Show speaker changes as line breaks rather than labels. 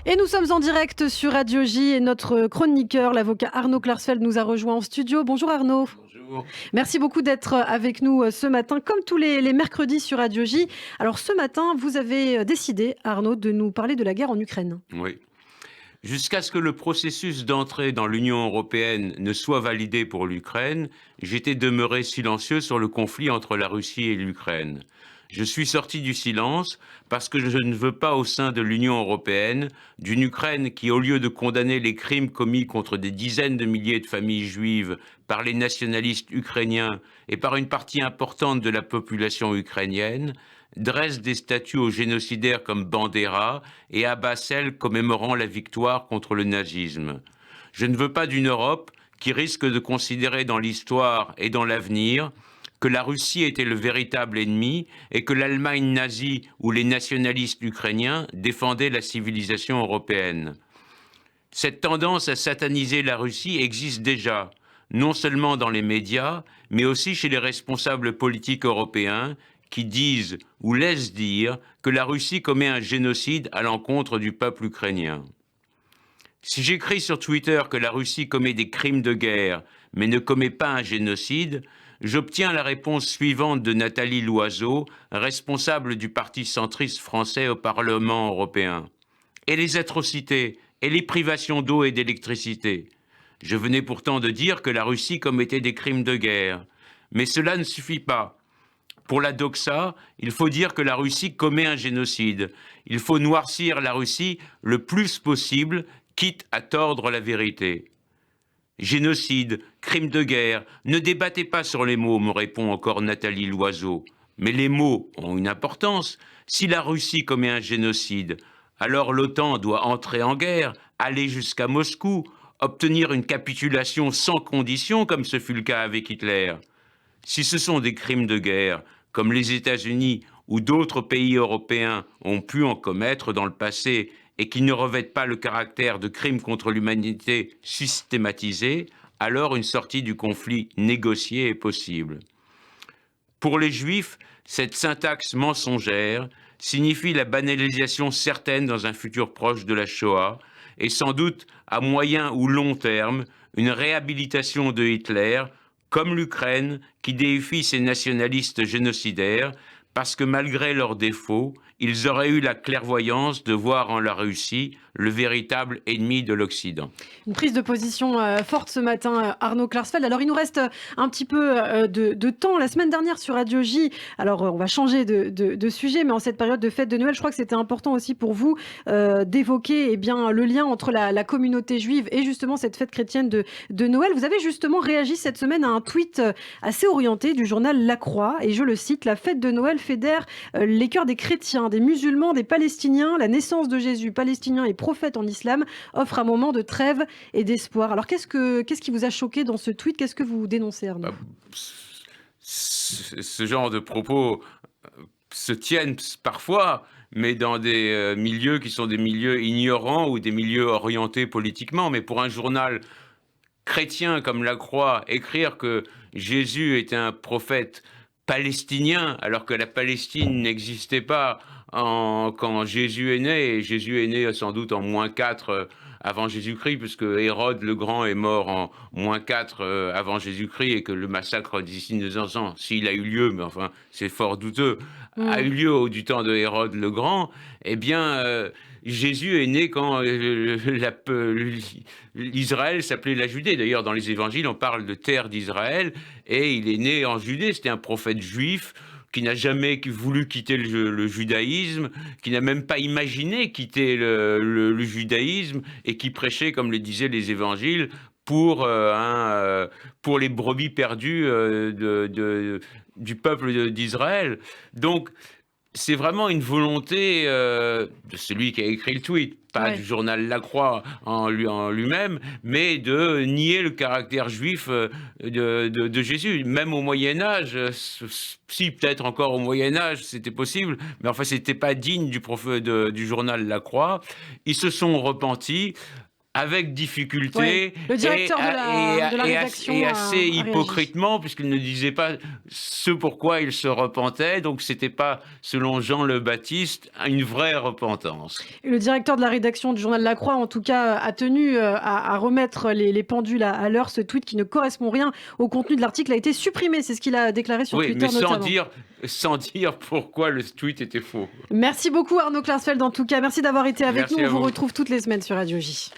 Et nous sommes en direct sur Radio J et notre chroniqueur, l'avocat Arnaud Klarsfeld, nous a rejoint en studio. Bonjour Arnaud.
Bonjour.
Merci beaucoup d'être avec nous ce matin, comme tous les mercredis sur Radio J. Alors ce matin, vous avez décidé, Arnaud, de nous parler de la guerre en Ukraine.
Oui. Jusqu'à ce que le processus d'entrée dans l'Union européenne ne soit validé pour l'Ukraine, j'étais demeuré silencieux sur le conflit entre la Russie et l'Ukraine. Je suis sorti du silence parce que je ne veux pas, au sein de l'Union européenne, d'une Ukraine qui, au lieu de condamner les crimes commis contre des dizaines de milliers de familles juives par les nationalistes ukrainiens et par une partie importante de la population ukrainienne, dresse des statues aux génocidaires comme Bandera et abat celles commémorant la victoire contre le nazisme. Je ne veux pas d'une Europe qui risque de considérer dans l'histoire et dans l'avenir que la Russie était le véritable ennemi et que l'Allemagne nazie ou les nationalistes ukrainiens défendaient la civilisation européenne. Cette tendance à sataniser la Russie existe déjà, non seulement dans les médias, mais aussi chez les responsables politiques européens qui disent ou laissent dire que la Russie commet un génocide à l'encontre du peuple ukrainien. Si j'écris sur Twitter que la Russie commet des crimes de guerre, mais ne commet pas un génocide, j'obtiens la réponse suivante de Nathalie Loiseau, responsable du parti centriste français au Parlement européen. Et les atrocités, et les privations d'eau et d'électricité. Je venais pourtant de dire que la Russie commettait des crimes de guerre. Mais cela ne suffit pas. Pour la doxa, il faut dire que la Russie commet un génocide. Il faut noircir la Russie le plus possible, quitte à tordre la vérité. Génocide, crime de guerre, ne débattez pas sur les mots, me répond encore Nathalie Loiseau. Mais les mots ont une importance. Si la Russie commet un génocide, alors l'OTAN doit entrer en guerre, aller jusqu'à Moscou, obtenir une capitulation sans condition, comme ce fut le cas avec Hitler. Si ce sont des crimes de guerre, comme les États-Unis ou d'autres pays européens ont pu en commettre dans le passé et qui ne revêtent pas le caractère de crimes contre l'humanité systématisés, alors une sortie du conflit négociée est possible. Pour les Juifs, cette syntaxe mensongère signifie la banalisation certaine dans un futur proche de la Shoah et sans doute à moyen ou long terme une réhabilitation de Hitler, comme l'Ukraine qui déifie ses nationalistes génocidaires parce que malgré leurs défauts, ils auraient eu la clairvoyance de voir en la Russie le véritable ennemi de l'Occident.
Une prise de position forte ce matin, Arnaud Klarsfeld. Alors, il nous reste un petit peu de temps. La semaine dernière sur Radio J, alors on va changer de sujet, mais en cette période de fête de Noël, je crois que c'était important aussi pour vous d'évoquer le lien entre la communauté juive et justement cette fête chrétienne de Noël. Vous avez justement réagi cette semaine à un tweet assez orienté du journal La Croix, et je le cite: « La fête de Noël fédère les cœurs des chrétiens, des musulmans, des Palestiniens. La naissance de Jésus, palestinien et prophète en islam, offre un moment de trêve et d'espoir. » Alors, qu'est-ce qui vous a choqué dans ce tweet? Qu'est-ce que vous dénoncez, Arnaud?
Ce genre de propos se tiennent parfois, mais dans des milieux qui sont des milieux ignorants ou des milieux orientés politiquement. Mais pour un journal chrétien comme La Croix, écrire que Jésus était un prophète palestinien, alors que la Palestine n'existait pas quand Jésus est né, et Jésus est né sans doute en -4 avant Jésus-Christ, puisque Hérode le Grand est mort en -4 avant Jésus-Christ, et que le massacre des innocents, s'il a eu lieu, mais enfin c'est fort douteux, a eu lieu du temps de Hérode le Grand, eh bien Jésus est né quand l'Israël s'appelait la Judée. D'ailleurs, dans les évangiles, on parle de terre d'Israël, et il est né en Judée. C'était un prophète juif qui n'a jamais voulu quitter le judaïsme, qui n'a même pas imaginé quitter le judaïsme, et qui prêchait, comme le disaient les évangiles, pour les brebis perdues du peuple d'Israël. Donc, c'est vraiment une volonté de celui qui a écrit le tweet, pas du journal La Croix en lui-même, mais de nier le caractère juif de Jésus. Même au Moyen-Âge, si peut-être encore au Moyen-Âge, c'était possible, mais enfin, c'était pas digne du journal La Croix. Ils se sont repentis. avec difficulté,
Ouais. Le directeur de la rédaction
et
a
assez
réagi.
hypocritement, puisqu'il ne disait pas ce pourquoi il se repentait, donc c'était pas, selon Jean le Baptiste, une vraie repentance.
Et le directeur de la rédaction du journal La Croix, en tout cas, a tenu à remettre les pendules à l'heure. Ce tweet qui ne correspond rien au contenu de l'article a été supprimé. C'est ce qu'il a déclaré sur
Oui,
Twitter
mais
notamment.
sans dire pourquoi le tweet était faux.
Merci beaucoup Arnaud Klarsfeld en tout cas. Merci d'avoir été avec
Merci
nous. On
à
vous
vous.
retrouve toutes les semaines sur Radio J.